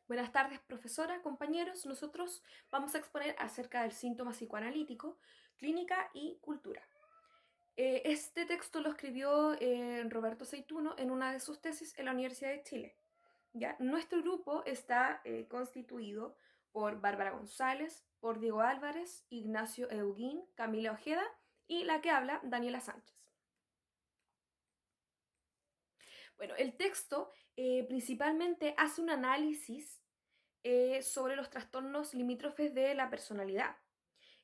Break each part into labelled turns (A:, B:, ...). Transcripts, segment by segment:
A: Buenas tardes, profesora, compañeros. Nosotros vamos a exponer acerca del síntoma psicoanalítico, clínica y cultura. Este texto lo escribió Roberto Seituno en una de sus tesis en la Universidad de Chile. ¿Ya? Nuestro grupo está constituido por Bárbara González, por Diego Álvarez, Ignacio Euguín, Camila Ojeda y la que habla, Daniela Sánchez. Bueno, el texto principalmente hace un análisis sobre los trastornos limítrofes de la personalidad,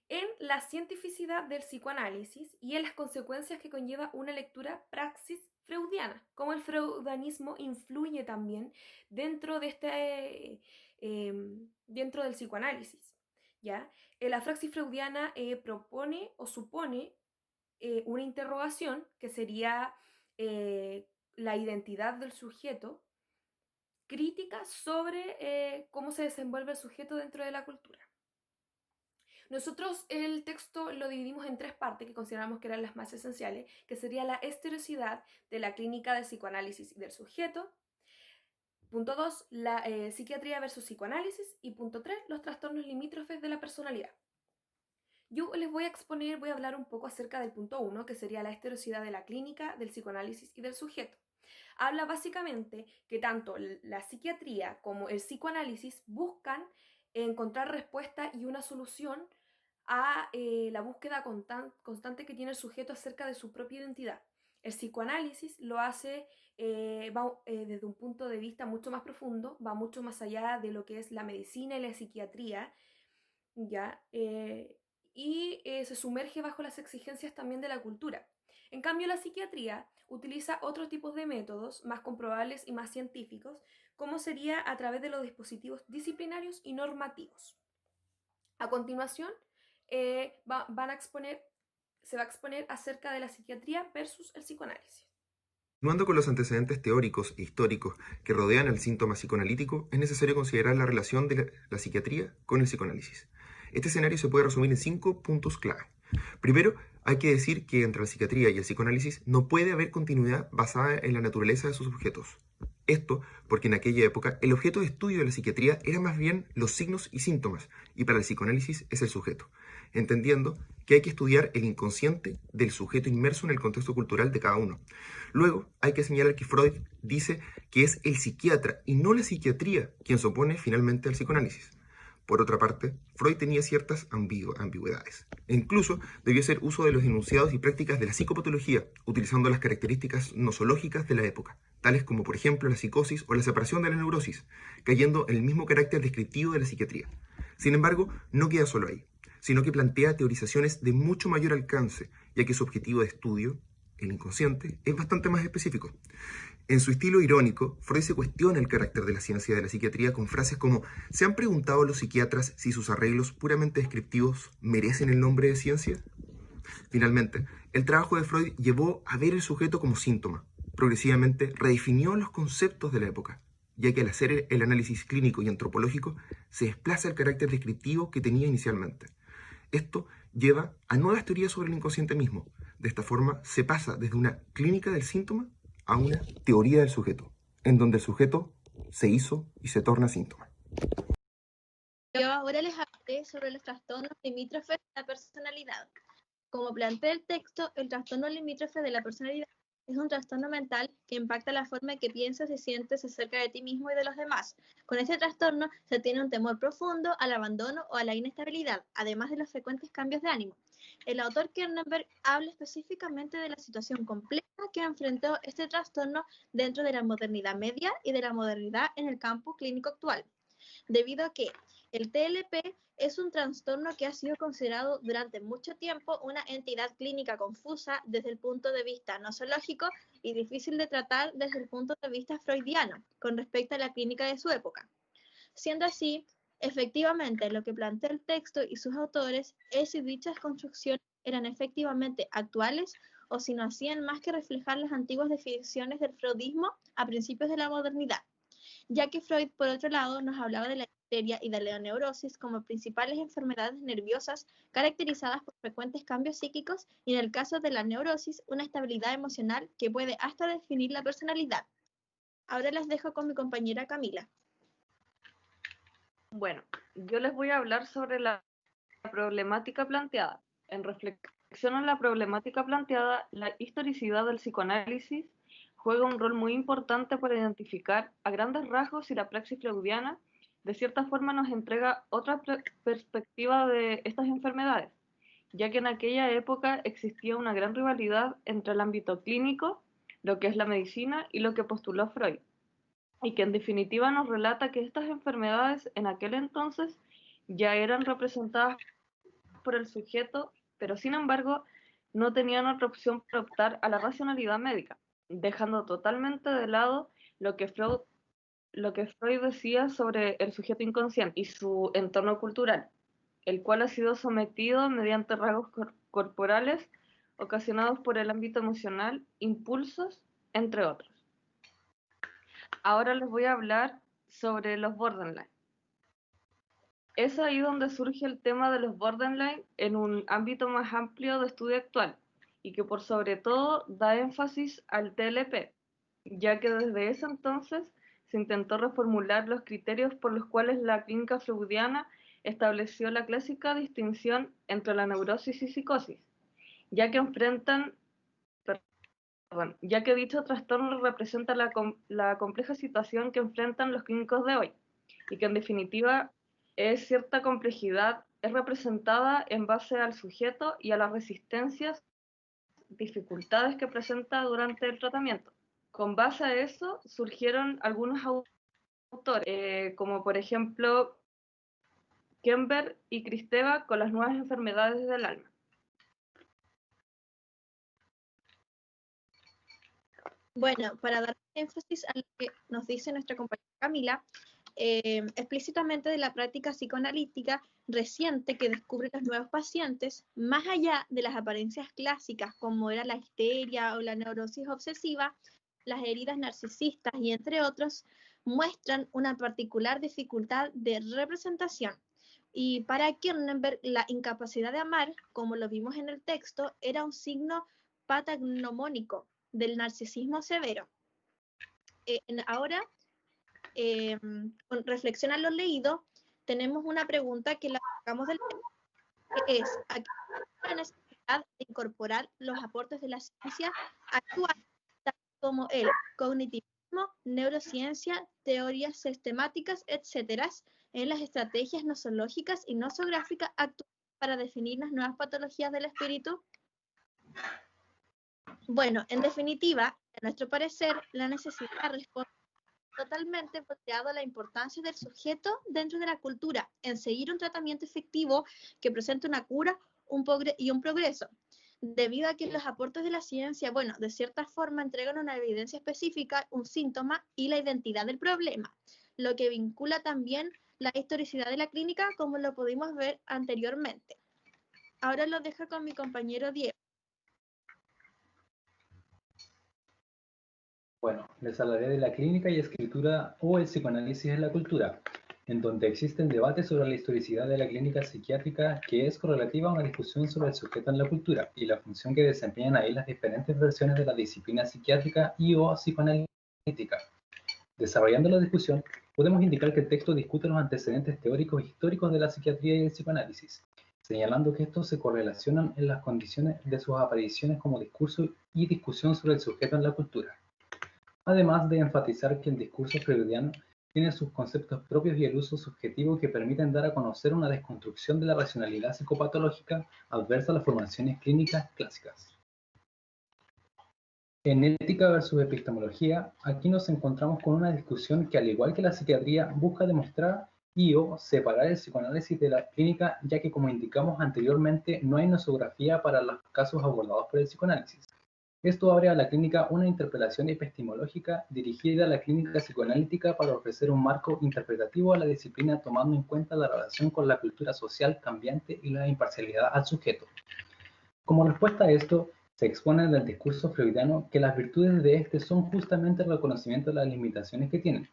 A: en la cientificidad del psicoanálisis y en las consecuencias que conlleva una lectura praxis freudiana, cómo el freudianismo influye también dentro de dentro del psicoanálisis. ¿Ya? La praxis freudiana propone o supone una interrogación que sería la identidad del sujeto, crítica sobre cómo se desenvuelve el sujeto dentro de la cultura. Nosotros el texto lo dividimos en tres partes que consideramos que eran las más esenciales, que sería la historicidad de la clínica del psicoanálisis y del sujeto. Punto 2, la psiquiatría versus psicoanálisis. Y punto 3, los trastornos limítrofes de la personalidad. Yo les voy a hablar un poco acerca del punto 1, que sería la historicidad de la clínica, del psicoanálisis y del sujeto. Habla básicamente que tanto la psiquiatría como el psicoanálisis buscan encontrar respuesta y una solución a la búsqueda constante que tiene el sujeto acerca de su propia identidad. El psicoanálisis lo hace desde un punto de vista mucho más profundo, va mucho más allá de lo que es la medicina y la psiquiatría, ¿ya? Se sumerge bajo las exigencias también de la cultura. En cambio, la psiquiatría utiliza otros tipos de métodos más comprobables y más científicos, como sería a través de los dispositivos disciplinarios y normativos. A continuación, se va a exponer acerca de la psiquiatría versus el psicoanálisis.
B: Continuando con los antecedentes teóricos e históricos que rodean al síntoma psicoanalítico, es necesario considerar la relación de la psiquiatría con el psicoanálisis. Este escenario se puede resumir en 5 puntos clave. Primero, hay que decir que entre la psiquiatría y el psicoanálisis no puede haber continuidad basada en la naturaleza de sus sujetos. Esto porque en aquella época el objeto de estudio de la psiquiatría era más bien los signos y síntomas, y para el psicoanálisis es el sujeto, entendiendo que hay que estudiar el inconsciente del sujeto inmerso en el contexto cultural de cada uno. Luego, hay que señalar que Freud dice que es el psiquiatra y no la psiquiatría quien se opone finalmente al psicoanálisis. Por otra parte, Freud tenía ciertas ambigüedades. E incluso debió hacer uso de los enunciados y prácticas de la psicopatología, utilizando las características nosológicas de la época, tales como por ejemplo la psicosis o la separación de la neurosis, cayendo en el mismo carácter descriptivo de la psiquiatría. Sin embargo, no queda solo ahí, sino que plantea teorizaciones de mucho mayor alcance, ya que su objetivo de estudio, el inconsciente, es bastante más específico. En su estilo irónico, Freud se cuestiona el carácter de la ciencia de la psiquiatría con frases como ¿se han preguntado los psiquiatras si sus arreglos puramente descriptivos merecen el nombre de ciencia? Finalmente, el trabajo de Freud llevó a ver el sujeto como síntoma. Progresivamente redefinió los conceptos de la época, ya que al hacer el análisis clínico y antropológico se desplaza el carácter descriptivo que tenía inicialmente. Esto lleva a nuevas teorías sobre el inconsciente mismo. De esta forma, se pasa desde una clínica del síntoma a una teoría del sujeto, en donde el sujeto se hizo y se torna síntoma.
C: Yo ahora les hablaré sobre los trastornos limítrofes de la personalidad. Como plantea el texto, el trastorno limítrofe de la personalidad es un trastorno mental que impacta la forma en que piensas y sientes acerca de ti mismo y de los demás. Con este trastorno se tiene un temor profundo al abandono o a la inestabilidad, además de los frecuentes cambios de ánimo. El autor Kernenberg habla específicamente de la situación compleja que enfrentó este trastorno dentro de la modernidad media y de la modernidad en el campo clínico actual, debido a que el TLP es un trastorno que ha sido considerado durante mucho tiempo una entidad clínica confusa desde el punto de vista nosológico y difícil de tratar desde el punto de vista freudiano con respecto a la clínica de su época. Siendo así, efectivamente, lo que plantea el texto y sus autores es si dichas construcciones eran efectivamente actuales o si no hacían más que reflejar las antiguas definiciones del freudismo a principios de la modernidad, ya que Freud, por otro lado, nos hablaba de la histeria y de la neurosis como principales enfermedades nerviosas caracterizadas por frecuentes cambios psíquicos y, en el caso de la neurosis, una estabilidad emocional que puede hasta definir la personalidad. Ahora las dejo con mi compañera Camila.
D: Bueno, yo les voy a hablar sobre la problemática planteada. En reflexión a la problemática planteada, la historicidad del psicoanálisis juega un rol muy importante para identificar a grandes rasgos si la praxis freudiana de cierta forma nos entrega otra perspectiva de estas enfermedades, ya que en aquella época existía una gran rivalidad entre el ámbito clínico, lo que es la medicina, y lo que postuló Freud, y que en definitiva nos relata que estas enfermedades en aquel entonces ya eran representadas por el sujeto, pero sin embargo no tenían otra opción para optar a la racionalidad médica, dejando totalmente de lado lo que Freud decía sobre el sujeto inconsciente y su entorno cultural, el cual ha sido sometido mediante rasgos corporales ocasionados por el ámbito emocional, impulsos, entre otros. Ahora les voy a hablar sobre los borderline. Es ahí donde surge el tema de los borderline en un ámbito más amplio de estudio actual y que por sobre todo da énfasis al TLP, ya que desde ese entonces se intentó reformular los criterios por los cuales la clínica freudiana estableció la clásica distinción entre la neurosis y psicosis, ya que ya que dicho trastorno representa la compleja situación que enfrentan los clínicos de hoy y que en definitiva es cierta complejidad, es representada en base al sujeto y a las resistencias, dificultades que presenta durante el tratamiento. Con base a eso surgieron algunos autores, como por ejemplo Kember y Kristeva con las nuevas enfermedades del alma.
C: Bueno, para dar énfasis a lo que nos dice nuestra compañera Camila, explícitamente de la práctica psicoanalítica reciente que descubre los nuevos pacientes, más allá de las apariencias clásicas como era la histeria o la neurosis obsesiva, las heridas narcisistas y entre otros, muestran una particular dificultad de representación. Y para Kierkegaard, la incapacidad de amar, como lo vimos en el texto, era un signo patagnomónico del narcisismo severo. Ahora, con reflexión a lo leído, tenemos una pregunta que la sacamos del texto, que es, ¿a qué la necesidad de incorporar los aportes de la ciencia actual, como el cognitivismo, neurociencia, teorías sistemáticas, etcétera, en las estrategias nosológicas y nosográficas actuales para definir las nuevas patologías del espíritu? Bueno, en definitiva, a nuestro parecer, la necesidad responde totalmente volteado a la importancia del sujeto dentro de la cultura, en seguir un tratamiento efectivo que presente una cura y un progreso, debido a que los aportes de la ciencia, bueno, de cierta forma entregan una evidencia específica, un síntoma y la identidad del problema, lo que vincula también la historicidad de la clínica, como lo pudimos ver anteriormente. Ahora lo dejo con mi compañero Diego.
E: Bueno, les hablaré de la clínica y escritura o el psicoanálisis en la cultura, en donde existen debates sobre la historicidad de la clínica psiquiátrica que es correlativa a una discusión sobre el sujeto en la cultura y la función que desempeñan ahí las diferentes versiones de la disciplina psiquiátrica y o psicoanalítica. Desarrollando la discusión, podemos indicar que el texto discute los antecedentes teóricos e históricos de la psiquiatría y el psicoanálisis, señalando que estos se correlacionan en las condiciones de sus apariciones como discurso y discusión sobre el sujeto en la cultura. Además de enfatizar que el discurso freudiano tiene sus conceptos propios y el uso subjetivo que permiten dar a conocer una desconstrucción de la racionalidad psicopatológica adversa a las formaciones clínicas clásicas. En ética versus epistemología, aquí nos encontramos con una discusión que, al igual que la psiquiatría, busca demostrar y o separar el psicoanálisis de la clínica, ya que, como indicamos anteriormente, no hay nosografía para los casos abordados por el psicoanálisis. Esto abre a la clínica una interpelación epistemológica dirigida a la clínica psicoanalítica para ofrecer un marco interpretativo a la disciplina tomando en cuenta la relación con la cultura social cambiante y la imparcialidad al sujeto. Como respuesta a esto, se expone en el discurso freudiano que las virtudes de este son justamente el reconocimiento de las limitaciones que tienen.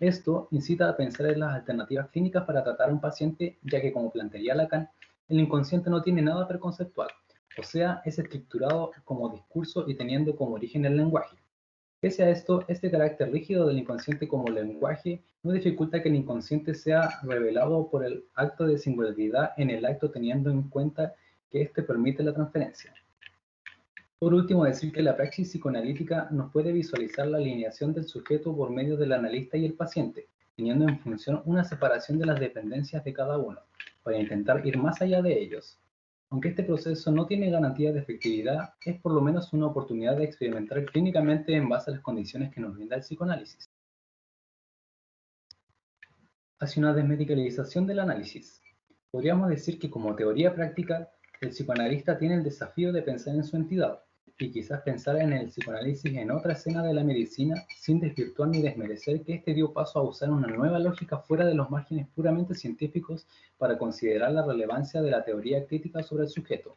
E: Esto incita a pensar en las alternativas clínicas para tratar a un paciente, ya que, como plantearía Lacan, el inconsciente no tiene nada preconceptual, o sea, es estructurado como discurso y teniendo como origen el lenguaje. Pese a esto, este carácter rígido del inconsciente como lenguaje no dificulta que el inconsciente sea revelado por el acto de singularidad en el acto teniendo en cuenta que éste permite la transferencia. Por último, decir que la praxis psicoanalítica nos puede visualizar la alineación del sujeto por medio del analista y el paciente, teniendo en función una separación de las dependencias de cada uno, para intentar ir más allá de ellos. Aunque este proceso no tiene garantía de efectividad, es por lo menos una oportunidad de experimentar clínicamente en base a las condiciones que nos brinda el psicoanálisis. Hacia una desmedicalización del análisis. Podríamos decir que como teoría práctica, el psicoanalista tiene el desafío de pensar en su entidad, y quizás pensar en el psicoanálisis en otra escena de la medicina sin desvirtuar ni desmerecer que este dio paso a usar una nueva lógica fuera de los márgenes puramente científicos para considerar la relevancia de la teoría crítica sobre el sujeto.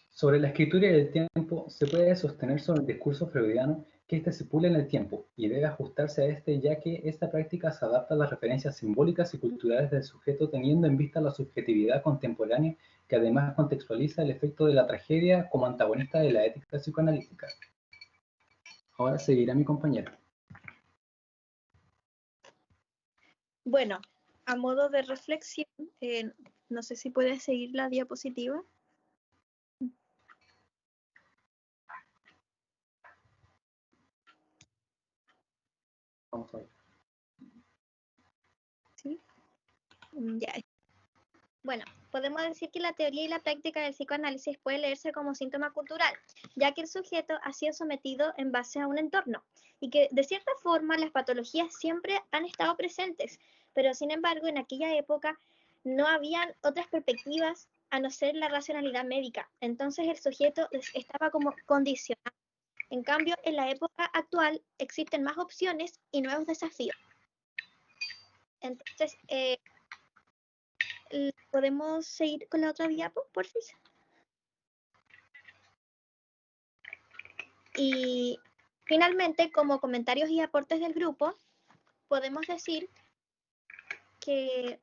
E: Sobre la escritura y el tiempo, se puede sostener sobre el discurso freudiano que éste se pule en el tiempo y debe ajustarse a este, ya que esta práctica se adapta a las referencias simbólicas y culturales del sujeto teniendo en vista la subjetividad contemporánea que además contextualiza el efecto de la tragedia como antagonista de la ética psicoanalítica. Ahora seguirá mi compañera.
C: Bueno, a modo de reflexión, no sé si puedes seguir la diapositiva.
E: Vamos a ver.
C: ¿Sí? Ya. Bueno, podemos decir que la teoría y la práctica del psicoanálisis puede leerse como síntoma cultural, ya que el sujeto ha sido sometido en base a un entorno y que de cierta forma las patologías siempre han estado presentes, pero sin embargo en aquella época no habían otras perspectivas a no ser la racionalidad médica, entonces el sujeto estaba como condicionado. En cambio, en la época actual existen más opciones y nuevos desafíos. Entonces, ¿podemos seguir con la otra diapo, por favor? Y finalmente, como comentarios y aportes del grupo, podemos decir que...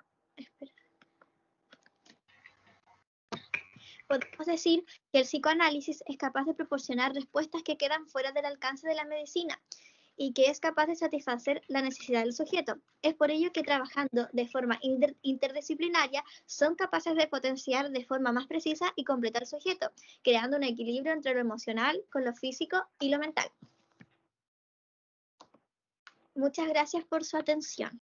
C: Podemos decir que el psicoanálisis es capaz de proporcionar respuestas que quedan fuera del alcance de la medicina y que es capaz de satisfacer la necesidad del sujeto. Es por ello que trabajando de forma interdisciplinaria son capaces de potenciar de forma más precisa y completa al sujeto, creando un equilibrio entre lo emocional con lo físico y lo mental. Muchas gracias por su atención.